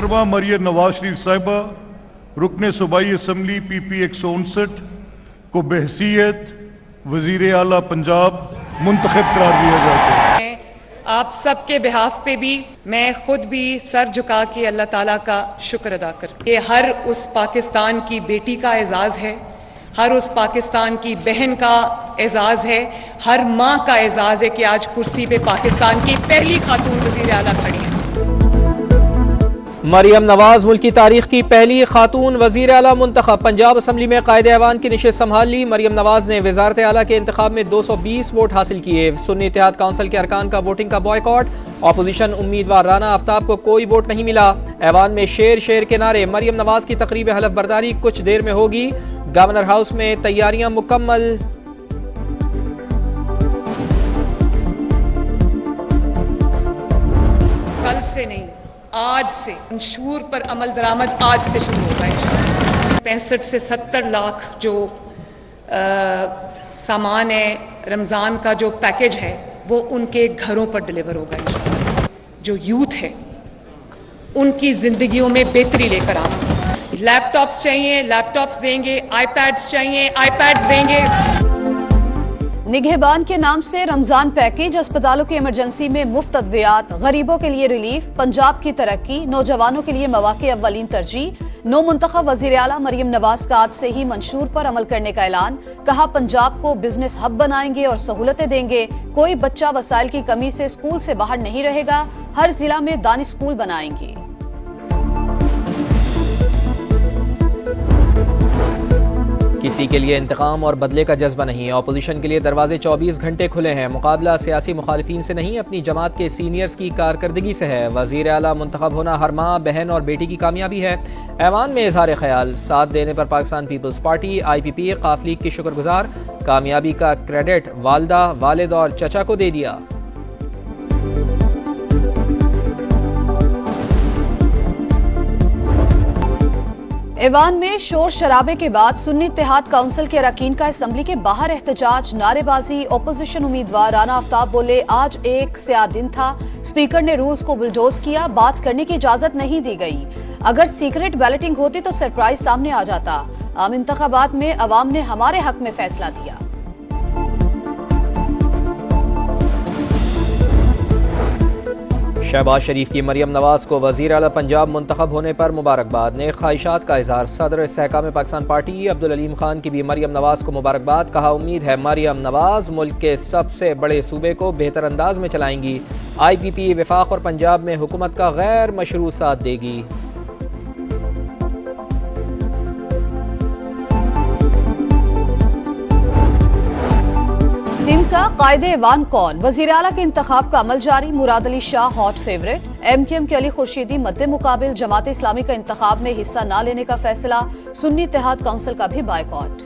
मोहतरमा मरियम नवाज शरीफ साहिबा रुकने सूबाई असम्बली PP 159 को बहसीयत वजीर आला पंजाब मुंतखब करार दिया जाता है। आप सबके बिहाफ पे भी मैं खुद भी सर झुका के अल्लाह ताला का शुक्र अदा करती हूँ। ये हर उस पाकिस्तान की बेटी का एजाज़ है, हर उस पाकिस्तान की बहन का एजाज़ है, हर माँ का एजाज़ है कि आज कुर्सी पे पाकिस्तान की पहली खातून वज़ीर आला खड़ी है। मरियम नवाज मुल्क की तारीख की पहली खातून वजीर आला मुंतखब। पंजाब असम्बली में कायदे ऐवान की निशिस्त संभाल ली। मरियम नवाज ने वजारत आला के इंतखाब में 220 वोट हासिल किए। सुन्नी इत्तेहाद काउंसिल के अरकान का वोटिंग का बॉयकॉट। अपोजिशन उम्मीदवार राना आफ्ताब को कोई वोट नहीं मिला। ऐवान में शेर शेर के नारे। मरियम नवाज की तकरीब हलफ बर्दारी कुछ देर में होगी। गवर्नर हाउस में तैयारियां मुकम्मल। कल से नहीं, आज से मंशूर पर अमल दरामद आज से शुरू होगा इंशाअल्लाह। 65 से 70 लाख जो सामान है, रमज़ान का जो पैकेज है वो उनके घरों पर डिलीवर होगा इंशाअल्लाह। जो यूथ है उनकी ज़िंदगियों में बेहतरी लेकर आएंगे। लैपटॉप्स चाहिए, लैपटॉप्स देंगे। आईपैड्स चाहिए, आईपैड्स देंगे। निगहबान के नाम से रमजान पैकेज, अस्पतालों की इमरजेंसी में मुफ्त अद्वियात, गरीबों के लिए रिलीफ, पंजाब की तरक्की, नौजवानों के लिए मौके अव्वलीन तरजीह। नौ मुंतखब वजीर आला मरियम नवाज का आज से ही मंशूर पर अमल करने का ऐलान। कहा पंजाब को बिजनेस हब बनाएंगे और सहूलतें देंगे। कोई बच्चा वसाइल की कमी से स्कूल से बाहर नहीं रहेगा। हर जिला में दानी स्कूल बनाएंगे। किसी के लिए इंतकाम और बदले का जज्बा नहीं। अपोजिशन के लिए दरवाजे 24 घंटे खुले हैं। मुकाबला सियासी मुखालिफिन से नहीं, अपनी जमात के सीनियर्स की कारकर्दगी से है। वजीर आला मुंतखब होना हर माँ, बहन और बेटी की कामयाबी है। ऐवान में इजहार ख्याल। साथ देने पर पाकिस्तान पीपल्स पार्टी IPP काफ लीग की शुक्रगुजार। कामयाबी का क्रेडिट वालदा, वालिद और चचा को दे दिया। ऐवान में शोर शराबे के बाद सुन्नी इत्तेहाद काउंसिल के अरकान का असम्बली के बाहर एहतजाज, नारेबाजी। ओपोजिशन उम्मीदवार राना आफ्ताब बोले आज एक स्याह दिन था, स्पीकर ने रूल्स को बुलडोज किया, बात करने की इजाजत नहीं दी गई। अगर सीक्रेट बैलेटिंग होती तो सरप्राइज सामने आ जाता। आम इंतखाबात में अवाम ने हमारे हक में फैसला दिया। शहबाज शरीफ की मरियम नवाज को वजीर आला पंजाब मुंतखब होने पर मुबारकबाद। ने ख्वाहिशात का इजहार। सदर इस्तेहकाम पाकिस्तान पार्टी अब्दुल अलीम खान की भी मरियम नवाज को मुबारकबाद। कहा उम्मीद है मरियम नवाज मुल्क के सबसे बड़े सूबे को बेहतर अंदाज में चलाएंगी। IPP वफाक और पंजाब में हुकूमत का गैर मशरू साथ देगी। सिंध का कायदे ऐवान कौन? वजीर आला के इंतखाब का अमल जारी। Murad Ali Shah hot favourite. MKM के अली खुर्शीदी मद्दे मुकाबिल। जमात इस्लामी का इंतखाब में हिस्सा न लेने का फैसला। सुन्नी इत्तेहाद काउंसिल का भी बायकॉट।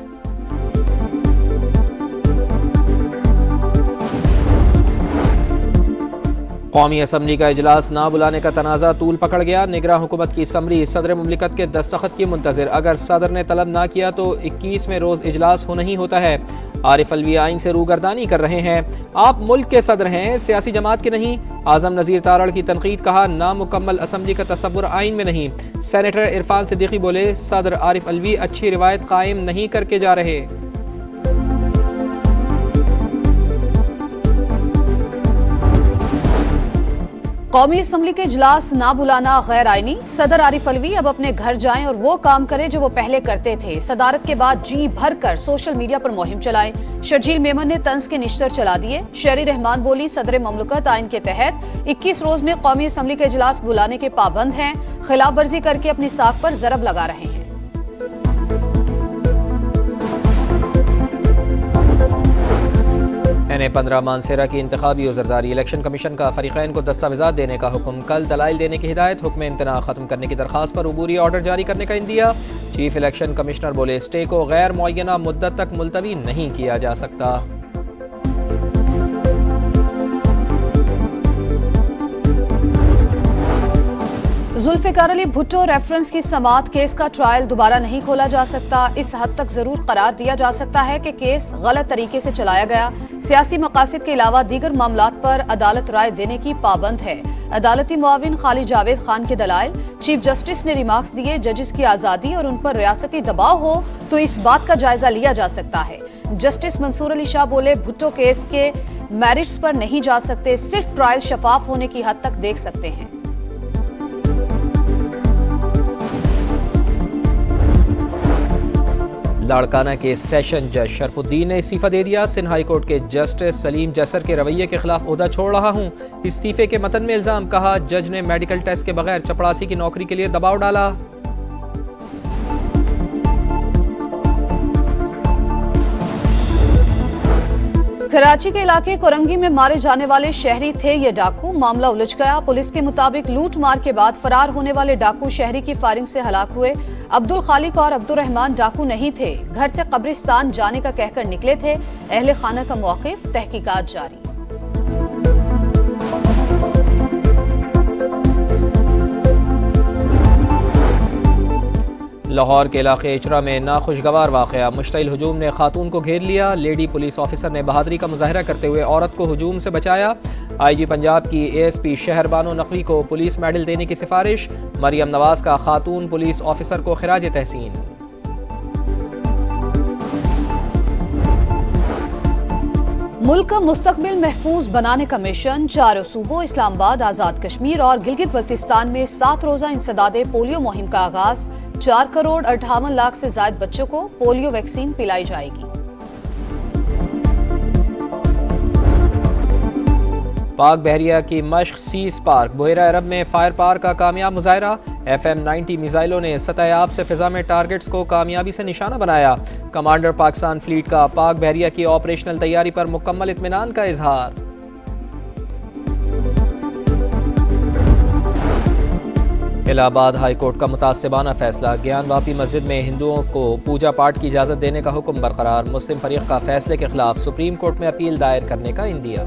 कौमी असम्बली का इजलास ना बुलाने का तनाज़ा तूल पकड़ गया। निगरां हुकूमत की समरी। सदर मुमलिकत के दस्तखत की मुंतज़िर। अगर सदर ने तलब ना किया तो 21वें रोज़ इजलास होना ही होता है। आरिफ अलवी आइन से रूगर्दानी कर रहे हैं। आप मुल्क के सदर हैं, सियासी जमात के नहीं। आजम नज़ीर तारड़ की तनकीद। कहा नामुकम्मल असम्बली का तसव्वुर आइन में नहीं। सेनेटर इरफान सिद्दीकी बोले सदर आरिफ अलवी अच्छी रिवायत कायम नहीं करके जा रहे। कौमी असम्बली के इजलास ना बुलाना गैर आईनी। सदर आरिफ अलवी अब अपने घर जाएं और वो काम करें जो वो पहले करते थे। सदारत के बाद जी भर कर सोशल मीडिया पर मुहिम चलाएं। शर्जील मेमन ने तंज के निश्तर चला दिए। शहरी रहमान बोली सदर ममलकत आइन के तहत 21 रोज में कौमी असम्बली का इजलास बुलाने के पाबंद हैं। खिलाफ वर्जी करके अपनी साख पर जरब लगा रहे हैं। NA-15 मानसेरा की इंतखाबी उज़रदारी। इलेक्शन कमीशन का फरीक़ैन को दस्तावेज़ात देने का हुक्म। कल दलाइल देने की हिदायत। हुक्म इम्तना ख़त्म करने की दरख्वास्त पर अबूरी ऑर्डर जारी करने का इंदिया। चीफ इलेक्शन कमिश्नर बोले स्टे को गैर मुअय्यना मुद्दत तक मुलतवी नहीं किया जा सकता। जुल्फ़िकार अली भुट्टो रेफरेंस की समाअत। केस का ट्रायल दोबारा नहीं खोला जा सकता। इस हद तक जरूर करार दिया जा सकता है कि केस गलत तरीके से चलाया गया। सियासी मकासद के अलावा दीगर मामलात पर अदालत राय देने की पाबंद है। अदालती मुआविन खालिद जावेद खान के दलाइल। चीफ जस्टिस ने रिमार्क्स दिए, जजेस की आजादी और उन पर रियासती दबाव हो तो इस बात का जायजा लिया जा सकता है। जस्टिस मंसूर अली शाह बोले, भुट्टो केस के मेरिट्स पर नहीं जा सकते, सिर्फ ट्रायल शफाफ होने की हद तक देख सकते हैं। लाड़काना के सेशन जज शरफुद्दीन ने इस्तीफा दे दिया। सिंध हाई कोर्ट के जस्टिस सलीम जसर के रवैये के खिलाफ ओहदा छोड़ रहा हूं। इस्तीफे के मतन में इल्जाम, कहा जज ने मेडिकल टेस्ट के बगैर चपड़ासी की नौकरी के लिए दबाव डाला। कराची के इलाके कोरंगी में मारे जाने वाले शहरी थे ये डाकू, मामला उलझ गया। पुलिस के मुताबिक लूट मार के बाद फरार होने वाले डाकू शहरी की फायरिंग से हलाक हुए। अब्दुल खालिक और अब्दुल रहमान डाकू नहीं थे, घर से कब्रिस्तान जाने का कहकर निकले थे। अहले खाना का मौक़िफ़, तहकीकात जारी। लाहौर के इलाके इचरा में नाखुशगवार वाक़या, मुश्तइल हुजूम ने खातून को घेर लिया। लेडी पुलिस ऑफिसर ने बहादुरी का मुजाहरा करते हुए औरत को हुजूम से बचाया। IG पंजाब की ASP शहर बानो नकवी को पुलिस मेडल देने की सिफारिश। मरियम नवाज का खातून पुलिस ऑफिसर को खिराज तहसीन। मुल्क का मुस्तकबिल महफूज बनाने का मिशन, 4 सूबों इस्लामाबाद, आजाद कश्मीर और गिलगित बल्तिस्तान में 7 रोजा इंसदादे पोलियो मुहिम का आगाज। 4 करोड़ 58 लाख से ज्यादा बच्चों को पोलियो वैक्सीन पिलाई जाएगी। पाक बहरिया की मश्क सीज पार्क, बुहेरा अरब में फायर पार का कामयाब मुजाहरा। FM-90 मिसाइलों ने सतह-ए-आब से फिजा में टारगेट्स को कामयाबी से निशाना बनाया। कमांडर पाकिस्तान फ्लीट का पाक बहरिया की ऑपरेशनल तैयारी पर मुकम्मल इत्मीनान का इजहार। इलाहाबाद हाई कोर्ट का मुतासिबाना फैसला, ज्ञान वापी मस्जिद में हिंदुओं को पूजा पाठ की इजाज़त देने का हुक्म बरकरार। मुस्लिम फरीक का फैसले के खिलाफ सुप्रीम कोर्ट में अपील दायर करने का इंदिया।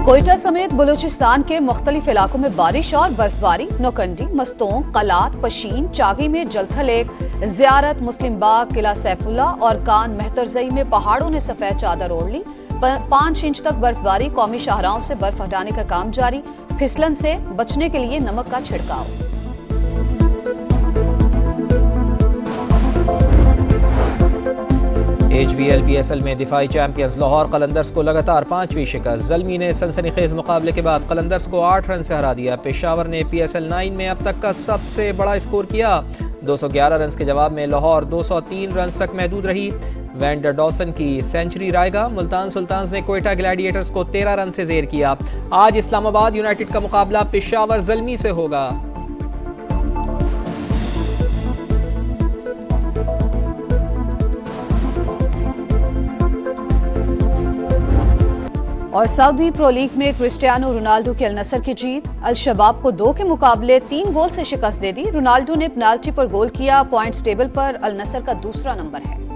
कोयटा समेत बलूचिस्तान के मुख्तलिफ इलाकों में बारिश और बर्फबारी। नौकंडी, मस्तोंग, कलात, पशीन, चागी में जलथा लेक, जियारत, मुस्लिम बाग, किला सैफुल्ला और कान मेहतरजई में पहाड़ों ने सफेद चादर ओढ़ ली। 5 इंच तक बर्फबारी, कौमी शाहराहों से बर्फ हटाने का काम जारी। फिसलन से बचने के लिए नमक का छिड़काव। HBL PSL में दिफाई चैंपियंस लाहौर कलंदर्स को लगातार 5वीं शिकस्त। ज़ल्मी ने सनसनीखेज मुकाबले के बाद कलंदर्स को 8 रन से हरा दिया। पेशावर ने PSL 9 में अब तक का सबसे बड़ा स्कोर किया। 211 रन के जवाब में लाहौर 203 रन तक महदूद रही। वैंडर डॉसन की सेंचुरी रायगा। मुल्तान सुल्तान्स ने कोयटा ग्लैडिएटर्स को 13 रन से जेर किया। आज इस्लामाबाद यूनाइटेड का मुकाबला पेशावर ज़ल्मी से होगा। और सऊदी प्रो लीग में क्रिस्टियानो रोनाल्डो की अल नसर की जीत। अल शबाब को 2 के मुकाबले 3 गोल से शिकस्त दे दी। रोनाल्डो ने पेनाल्टी पर गोल किया। पॉइंट्स टेबल पर अल नसर का दूसरा नंबर है।